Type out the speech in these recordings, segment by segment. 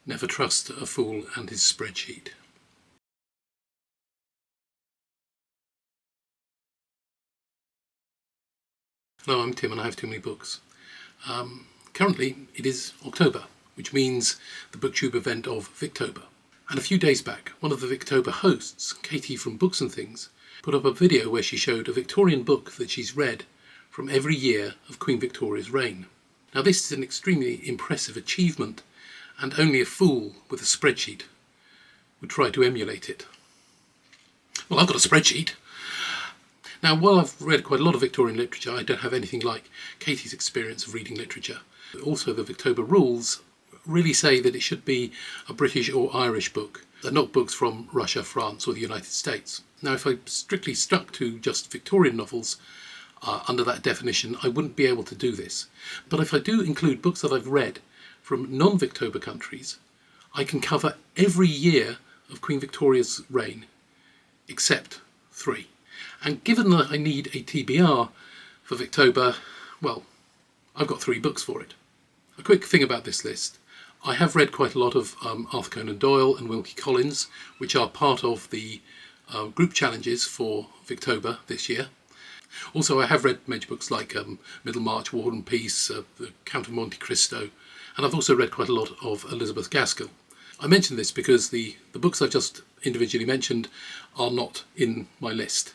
Never trust a fool and his spreadsheet. Hello, I'm Tim and I have too many books. Currently it is October, which means the booktube event of Victober. And a few days back, one of the Victober hosts, Katie from Books and Things, put up a video where she showed a Victorian book that she's read from every year of Queen Victoria's reign. Now this is an extremely impressive achievement, and only a fool with a spreadsheet would try to emulate it. Well, I've got a spreadsheet. Now, while I've read quite a lot of Victorian literature, I don't have anything like Katie's experience of reading literature. Also, the Victober rules really say that it should be a British or Irish book. They're not books from Russia, France or the United States. Now, if I strictly stuck to just Victorian novels under that definition, I wouldn't be able to do this. But if I do include books that I've read from non-Victober countries, I can cover every year of Queen Victoria's reign, except 3. And given that I need a TBR for Victober, well, I've got 3 books for it. A quick thing about this list. I have read quite a lot of Arthur Conan Doyle and Wilkie Collins, which are part of the group challenges for Victober this year. Also, I have read major books like Middlemarch, War and Peace, The Count of Monte Cristo, and I've also read quite a lot of Elizabeth Gaskell. I mention this because the books I've just individually mentioned are not in my list,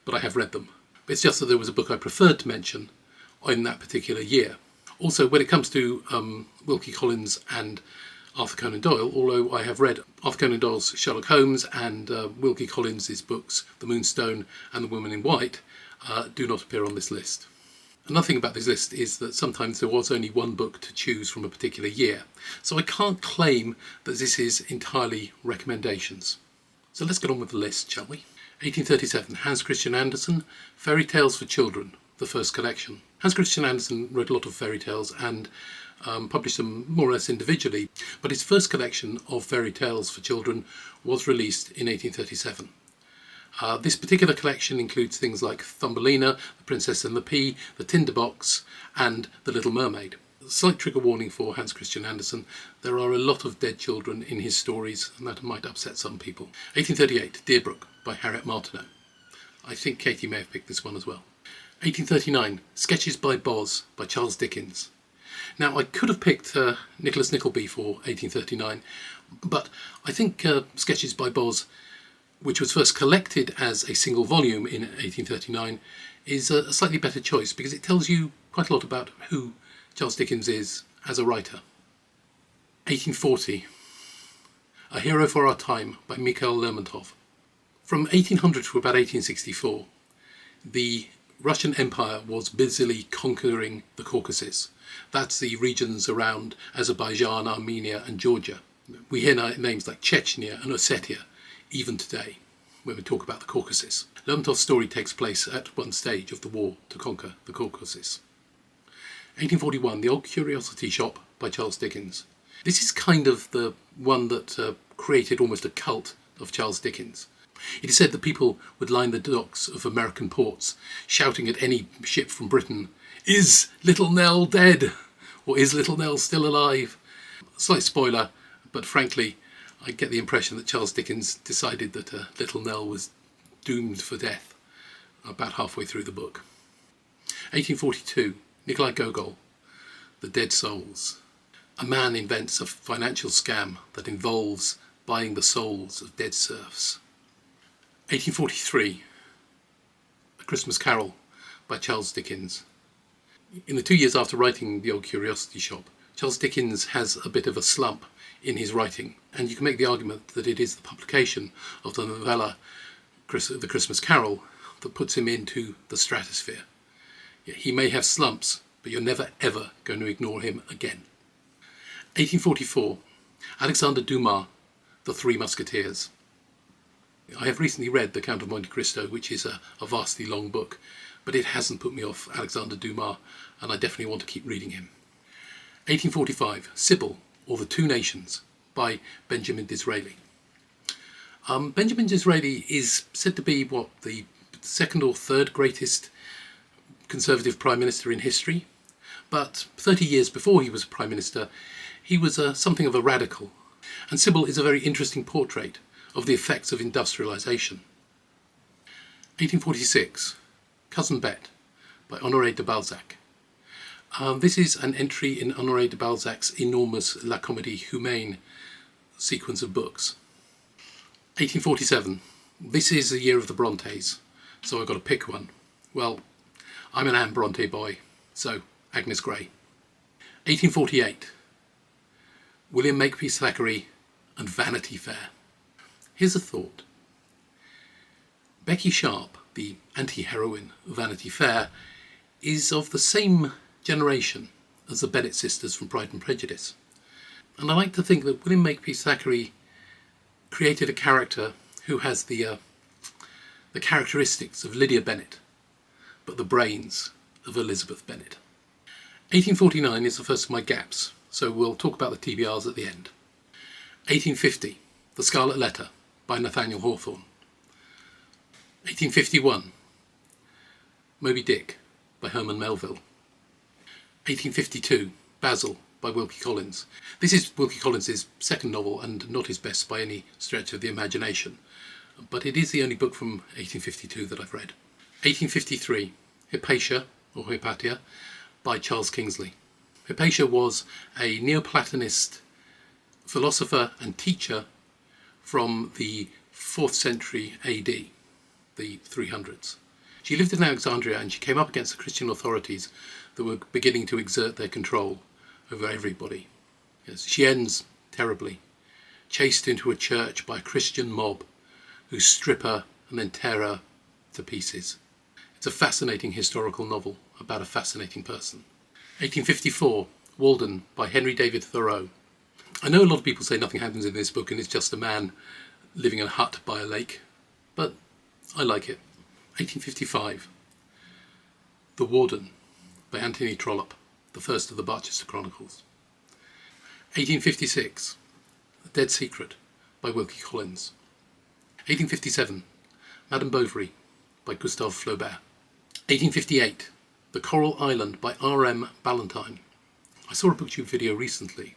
but I have read them. It's just that there was a book I preferred to mention in that particular year. Also, when it comes to Wilkie Collins and Arthur Conan Doyle, although I have read Arthur Conan Doyle's Sherlock Holmes and Wilkie Collins' books The Moonstone and The Woman in White, do not appear on this list. Another thing about this list is that sometimes there was only one book to choose from a particular year, so I can't claim that this is entirely recommendations. So let's get on with the list, shall we? 1837, Hans Christian Andersen, Fairy Tales for Children, the first collection. Hans Christian Andersen wrote a lot of fairy tales and published them more or less individually, but his first collection of fairy tales for children was released in 1837. This particular collection includes things like Thumbelina, The Princess and the Pea, The Tinderbox and The Little Mermaid. Slight trigger warning for Hans Christian Andersen, there are a lot of dead children in his stories and that might upset some people. 1838, Deerbrook by Harriet Martineau. I think Katie may have picked this one as well. 1839, Sketches by Boz by Charles Dickens. Now I could have picked Nicholas Nickleby for 1839, but I think Sketches by Boz, which was first collected as a single volume in 1839, is a slightly better choice because it tells you quite a lot about who Charles Dickens is as a writer. 1840, A Hero for Our Time by Mikhail Lermontov. From 1800 to about 1864, the Russian Empire was busily conquering the Caucasus. That's the regions around Azerbaijan, Armenia and Georgia. We hear names like Chechnya and Ossetia even today when we talk about the Caucasus. Lermontov's story takes place at one stage of the war to conquer the Caucasus. 1841, The Old Curiosity Shop by Charles Dickens. This is kind of the one that created almost a cult of Charles Dickens. It is said that people would line the docks of American ports, shouting at any ship from Britain, "Is Little Nell dead?" or "Is Little Nell still alive?" Slight spoiler, but frankly, I get the impression that Charles Dickens decided that Little Nell was doomed for death about halfway through the book. 1842, Nikolai Gogol, The Dead Souls. A man invents a financial scam that involves buying the souls of dead serfs. 1843, A Christmas Carol by Charles Dickens. In the 2 years after writing The Old Curiosity Shop, Charles Dickens has a bit of a slump in his writing, and you can make the argument that it is the publication of the novella The Christmas Carol that puts him into the stratosphere. He may have slumps, but you're never ever going to ignore him again. 1844, Alexandre Dumas, The Three Musketeers. I have recently read The Count of Monte Cristo, which is a vastly long book, but it hasn't put me off Alexandre Dumas, and I definitely want to keep reading him. 1845, Sybil, or The Two Nations, by Benjamin Disraeli. Benjamin Disraeli is said to be, the second or third greatest Conservative Prime Minister in history, but 30 years before he was Prime Minister, he was something of a radical, And Sybil is a very interesting portrait of the effects of industrialisation. 1846, Cousin Bet by Honoré de Balzac. This is an entry in Honoré de Balzac's enormous La Comédie Humaine sequence of books. 1847, this is the year of the Brontes, so I've got to pick one. Well, I'm an Anne Bronte boy, so Agnes Grey. 1848, William Makepeace Thackeray and Vanity Fair. Here's a thought. Becky Sharp, the anti-heroine of Vanity Fair, is of the same generation as the Bennet sisters from Pride and Prejudice. And I like to think that William Makepeace Thackeray created a character who has the characteristics of Lydia Bennet, but the brains of Elizabeth Bennet. 1849 is the first of my gaps, so we'll talk about the TBRs at the end. 1850, The Scarlet Letter by Nathaniel Hawthorne. 1851, Moby Dick by Herman Melville. 1852, Basil by Wilkie Collins. This is Wilkie Collins' second novel and not his best by any stretch of the imagination, but it is the only book from 1852 that I've read. 1853, Hypatia, or Hypatia, by Charles Kingsley. Hypatia was a Neoplatonist philosopher and teacher from the 4th century AD, the 300s. She lived in Alexandria and she came up against the Christian authorities that were beginning to exert their control over everybody. Yes, she ends terribly, chased into a church by a Christian mob who strip her and then tear her to pieces. It's a fascinating historical novel about a fascinating person. 1854, Walden by Henry David Thoreau. I know a lot of people say nothing happens in this book and it's just a man living in a hut by a lake, but I like it. 1855, The Warden by Anthony Trollope, the first of the Barchester Chronicles. 1856, The Dead Secret by Wilkie Collins. 1857, Madame Bovary by Gustave Flaubert. 1858, The Coral Island by R.M. Ballantyne. I saw a booktube video recently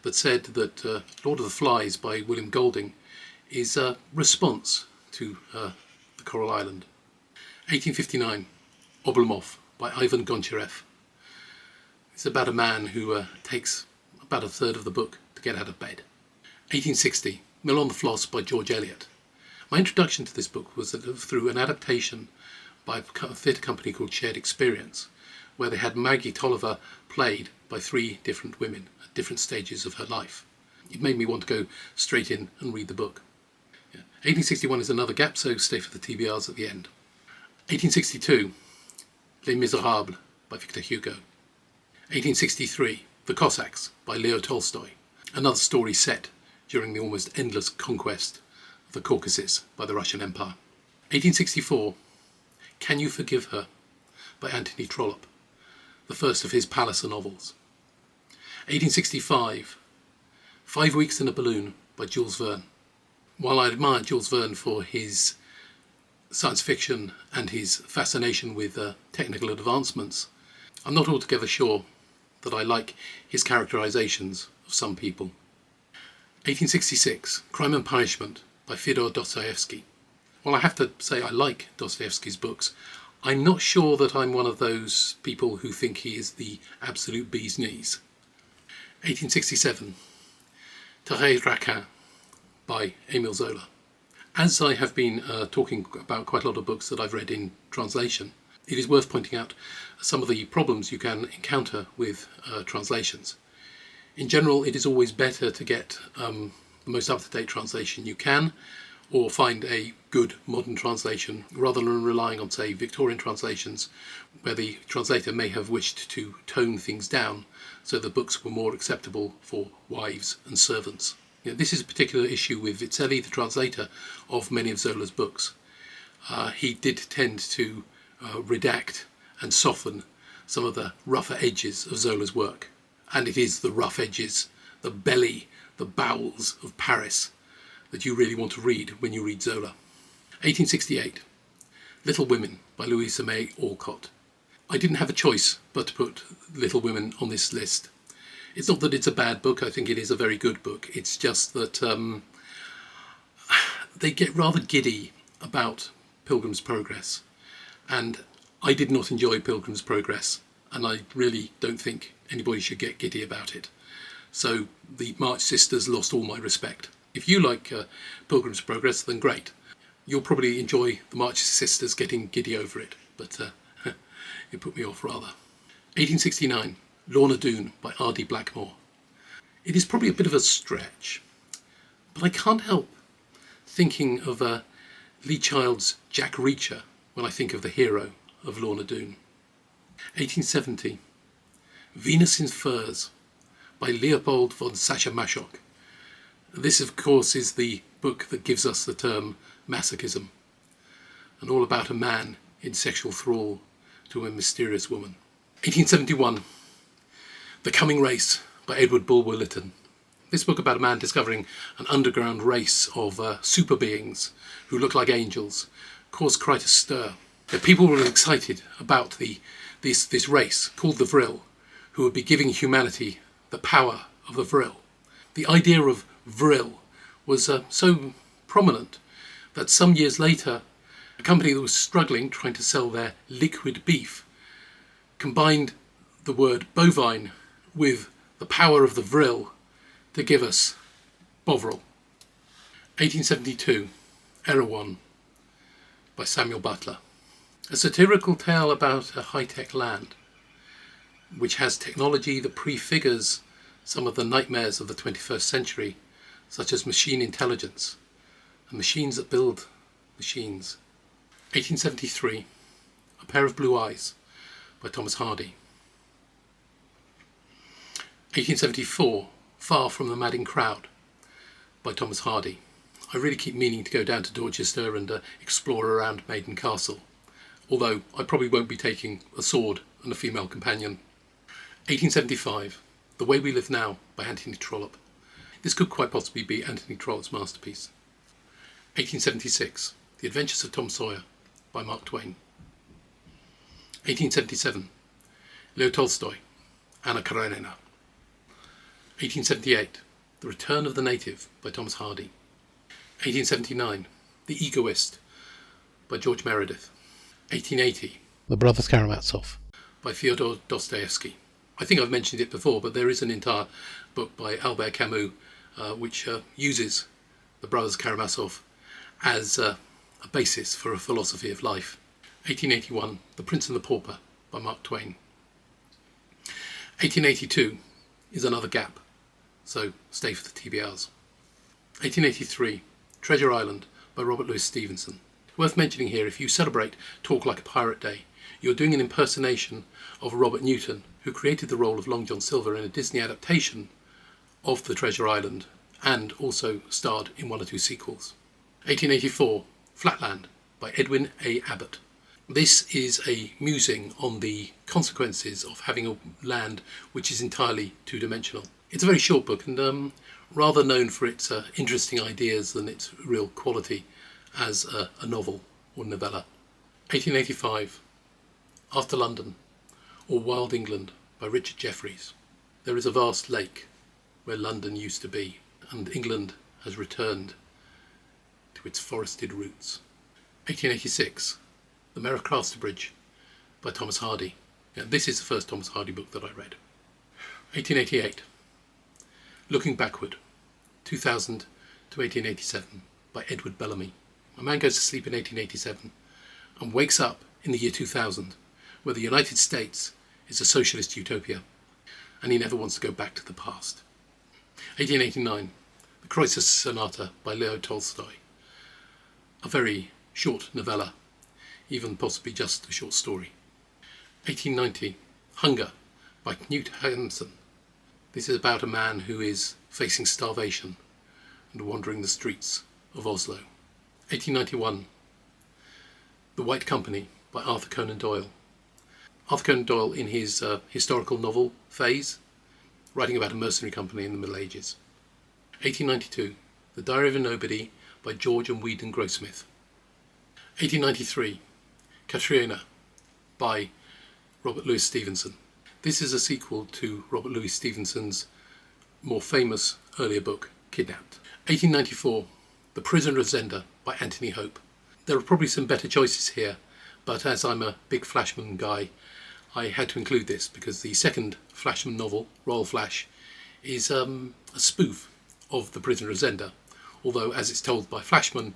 that said that Lord of the Flies by William Golding is a response to The Coral Island. 1859, Oblomov by Ivan Goncharev. It's about a man who takes about a third of the book to get out of bed. 1860, Mill on the Floss by George Eliot. My introduction to this book was through an adaptation by a theatre company called Shared Experience, where they had Maggie Tolliver played by 3 different women at different stages of her life. It made me want to go straight in and read the book. 1861 is another gap, so stay for the TBRs at the end. 1862, Les Miserables by Victor Hugo. 1863, The Cossacks by Leo Tolstoy, another story set during the almost endless conquest of the Caucasus by the Russian Empire. 1864, Can You Forgive Her by Anthony Trollope, the first of his Palliser novels. 1865, 5 Weeks in a Balloon by Jules Verne. While I admire Jules Verne for his science fiction and his fascination with technical advancements, I'm not altogether sure that I like his characterizations of some people. 1866, Crime and Punishment by Fyodor Dostoevsky. While I have to say I like Dostoevsky's books, I'm not sure that I'm one of those people who think he is the absolute bee's knees. 1867, Thérèse Raquin by Émile Zola. As I have been talking about quite a lot of books that I've read in translation, it is worth pointing out some of the problems you can encounter with translations. In general, it is always better to get the most up-to-date translation you can, or find a good modern translation, rather than relying on, say, Victorian translations, where the translator may have wished to tone things down so the books were more acceptable for wives and servants. This is a particular issue with Disraeli, the translator of many of Zola's books. He did tend to redact and soften some of the rougher edges of Zola's work. And it is the rough edges, the belly, the bowels of Paris that you really want to read when you read Zola. 1868, Little Women by Louisa May Alcott. I didn't have a choice but to put Little Women on this list. It's not that it's a bad book, I think it is a very good book. It's just that they get rather giddy about Pilgrim's Progress. And I did not enjoy Pilgrim's Progress, and I really don't think anybody should get giddy about it. So the March Sisters lost all my respect. If you like Pilgrim's Progress, then great. You'll probably enjoy the March Sisters getting giddy over it, but it put me off rather. 1869, Lorna Doone by R.D. Blackmore. It is probably a bit of a stretch, but I can't help thinking of Lee Child's Jack Reacher when I think of the hero of Lorna Doone. 1870, Venus in Furs by Leopold von Sacher-Masoch. This, of course, is the book that gives us the term masochism, and all about a man in sexual thrall to a mysterious woman. 1871, The Coming Race by Edward Bulwer Lytton. This book about a man discovering an underground race of super beings who look like angels caused quite a stir. People were excited about this race called the Vril, who would be giving humanity the power of the Vril. The idea of Vril was so prominent that some years later, a company that was struggling trying to sell their liquid beef combined the word bovine with the power of the Vril to give us Bovril. 1872, Erewhon by Samuel Butler. A satirical tale about a high-tech land which has technology that prefigures some of the nightmares of the 21st century, such as machine intelligence and machines that build machines. 1873, A Pair of Blue Eyes by Thomas Hardy. 1874, Far from the Madding Crowd by Thomas Hardy. I really keep meaning to go down to Dorchester and explore around Maiden Castle, although I probably won't be taking a sword and a female companion. 1875, The Way We Live Now by Anthony Trollope. This could quite possibly be Anthony Trollope's masterpiece. 1876, The Adventures of Tom Sawyer by Mark Twain. 1877, Leo Tolstoy, Anna Karenina. 1878, The Return of the Native by Thomas Hardy. 1879, The Egoist by George Meredith. 1880, The Brothers Karamazov by Fyodor Dostoevsky. I think I've mentioned it before, but there is an entire book by Albert Camus which uses the Brothers Karamazov as a basis for a philosophy of life. 1881, The Prince and the Pauper by Mark Twain. 1882 is another gap, so stay for the TBRs. 1883, Treasure Island by Robert Louis Stevenson. Worth mentioning here, if you celebrate Talk Like a Pirate Day, you're doing an impersonation of Robert Newton, who created the role of Long John Silver in a Disney adaptation of The Treasure Island and also starred in one or two sequels. 1884, Flatland by Edwin A. Abbott. This is a musing on the consequences of having a land which is entirely two-dimensional. It's a very short book and rather known for its interesting ideas than its real quality as a novel or novella. 1885, After London, or Wild England by Richard Jefferies. There is a vast lake where London used to be, and England has returned to its forested roots. 1886, The Mayor of Casterbridge by Thomas Hardy. Now, this is the first Thomas Hardy book that I read. 1888, Looking Backward, 2000 to 1887 by Edward Bellamy. A man goes to sleep in 1887 and wakes up in the year 2000, where the United States is a socialist utopia, and he never wants to go back to the past. 1889, The Crisis Sonata by Leo Tolstoy. A very short novella, even possibly just a short story. 1890, Hunger by Knut Hamsun. This is about a man who is facing starvation and wandering the streets of Oslo. 1891, The White Company by Arthur Conan Doyle. Arthur Conan Doyle in his historical novel phase, writing about a mercenary company in the Middle Ages. 1892, The Diary of a Nobody by George and Weedon Grossmith. 1893, Katrina by Robert Louis Stevenson. This is a sequel to Robert Louis Stevenson's more famous earlier book, Kidnapped. 1894, The Prisoner of Zenda by Anthony Hope. There are probably some better choices here, but as I'm a big Flashman guy, I had to include this because the second Flashman novel, Royal Flash, is a spoof of The Prisoner of Zenda, although as it's told by Flashman,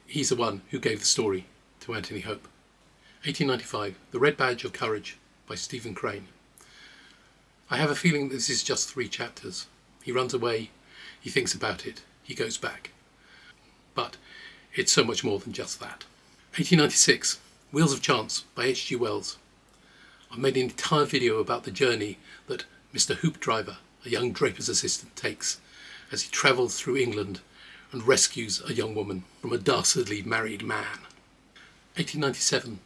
he's the one who gave the story to Anthony Hope. 1895, The Red Badge of Courage by Stephen Crane. I have a feeling this is just 3 chapters. He runs away, he thinks about it, he goes back. But it's so much more than just that. 1896, Wheels of Chance by H.G. Wells. I've made an entire video about the journey that Mr. Hoopdriver, a young draper's assistant, takes as he travels through England and rescues a young woman from a dastardly married man. 1897,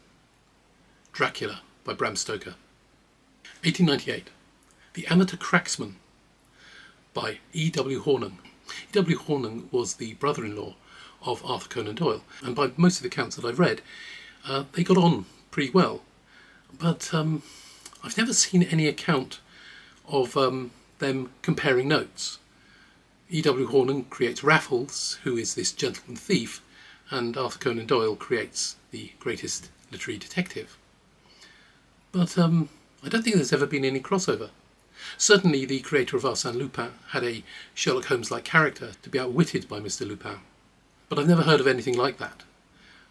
Dracula by Bram Stoker. 1898, The Amateur Cracksman by E.W. Hornung. E.W. Hornung was the brother-in-law of Arthur Conan Doyle, and by most of the accounts that I've read, they got on pretty well. But I've never seen any account of them comparing notes. E.W. Hornung creates Raffles, who is this gentleman thief, and Arthur Conan Doyle creates the greatest literary detective. But I don't think there's ever been any crossover. Certainly the creator of Arsène Lupin had a Sherlock Holmes-like character to be outwitted by Mr. Lupin. But I've never heard of anything like that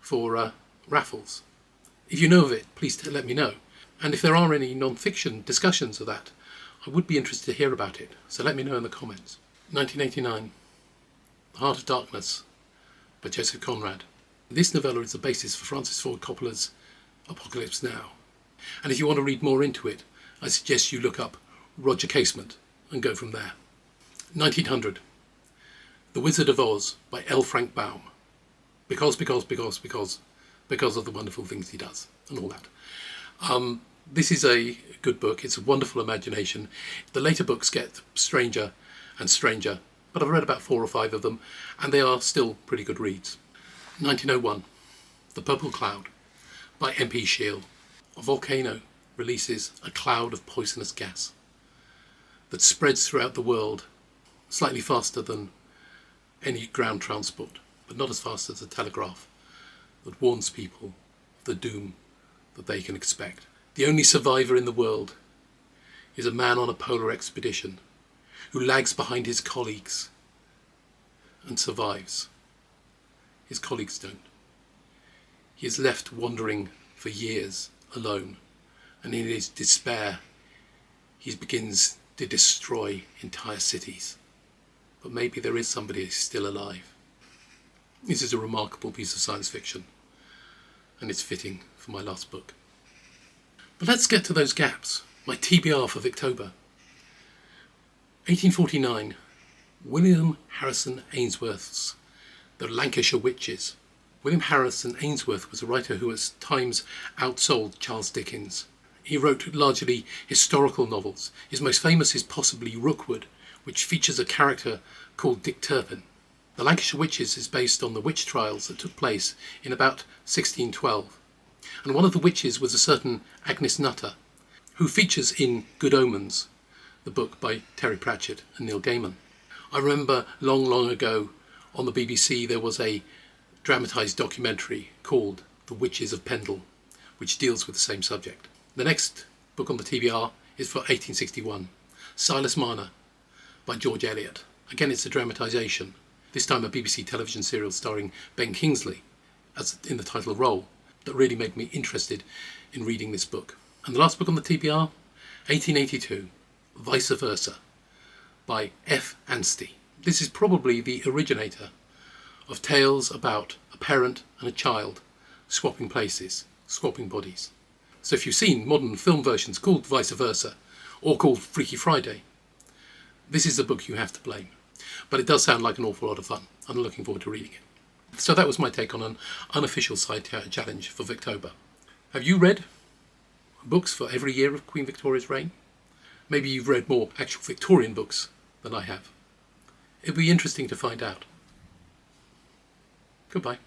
for Raffles. If you know of it, please let me know. And if there are any non-fiction discussions of that, I would be interested to hear about it, so let me know in the comments. 1989, The Heart of Darkness by Joseph Conrad. This novella is the basis for Francis Ford Coppola's Apocalypse Now. And if you want to read more into it, I suggest you look up Roger Casement and go from there. 1900, The Wizard of Oz by L. Frank Baum. Because of the wonderful things he does and all that. This is a good book. It's a wonderful imagination. The later books get stranger and stranger, but I've read about 4 or 5 of them, and they are still pretty good reads. 1901, The Purple Cloud by M.P. Shiel. A volcano releases a cloud of poisonous gas that spreads throughout the world slightly faster than any ground transport, but not as fast as a telegraph, that warns people of the doom that they can expect. The only survivor in the world is a man on a polar expedition who lags behind his colleagues and survives. His colleagues don't. He is left wandering for years alone, and in his despair he begins to destroy entire cities. But maybe there is somebody who's still alive. This is a remarkable piece of science fiction, and it's fitting for my last book. But let's get to those gaps. My TBR for Victober. 1849, William Harrison Ainsworth's The Lancashire Witches. William Harrison Ainsworth was a writer who at times outsold Charles Dickens. He wrote largely historical novels. His most famous is possibly Rookwood, which features a character called Dick Turpin. The Lancashire Witches is based on the witch trials that took place in about 1612. And one of the witches was a certain Agnes Nutter, who features in Good Omens, the book by Terry Pratchett and Neil Gaiman. I remember long ago on the BBC there was a dramatised documentary called The Witches of Pendle, which deals with the same subject. The next book on the TBR is for 1861, Silas Marner by George Eliot. Again, it's a dramatisation, this time a BBC television serial starring Ben Kingsley as in the title role, that really made me interested in reading this book. And the last book on the TBR, 1882, Vice Versa by F. Anstey. This is probably the originator of tales about a parent and a child swapping places, swapping bodies. So if you've seen modern film versions called Vice Versa or called Freaky Friday, this is the book you have to blame. But it does sound like an awful lot of fun. I'm looking forward to reading it. So that was my take on an unofficial side-challenge for Victober. Have you read books for every year of Queen Victoria's reign? Maybe you've read more actual Victorian books than I have. It'd be interesting to find out. Goodbye.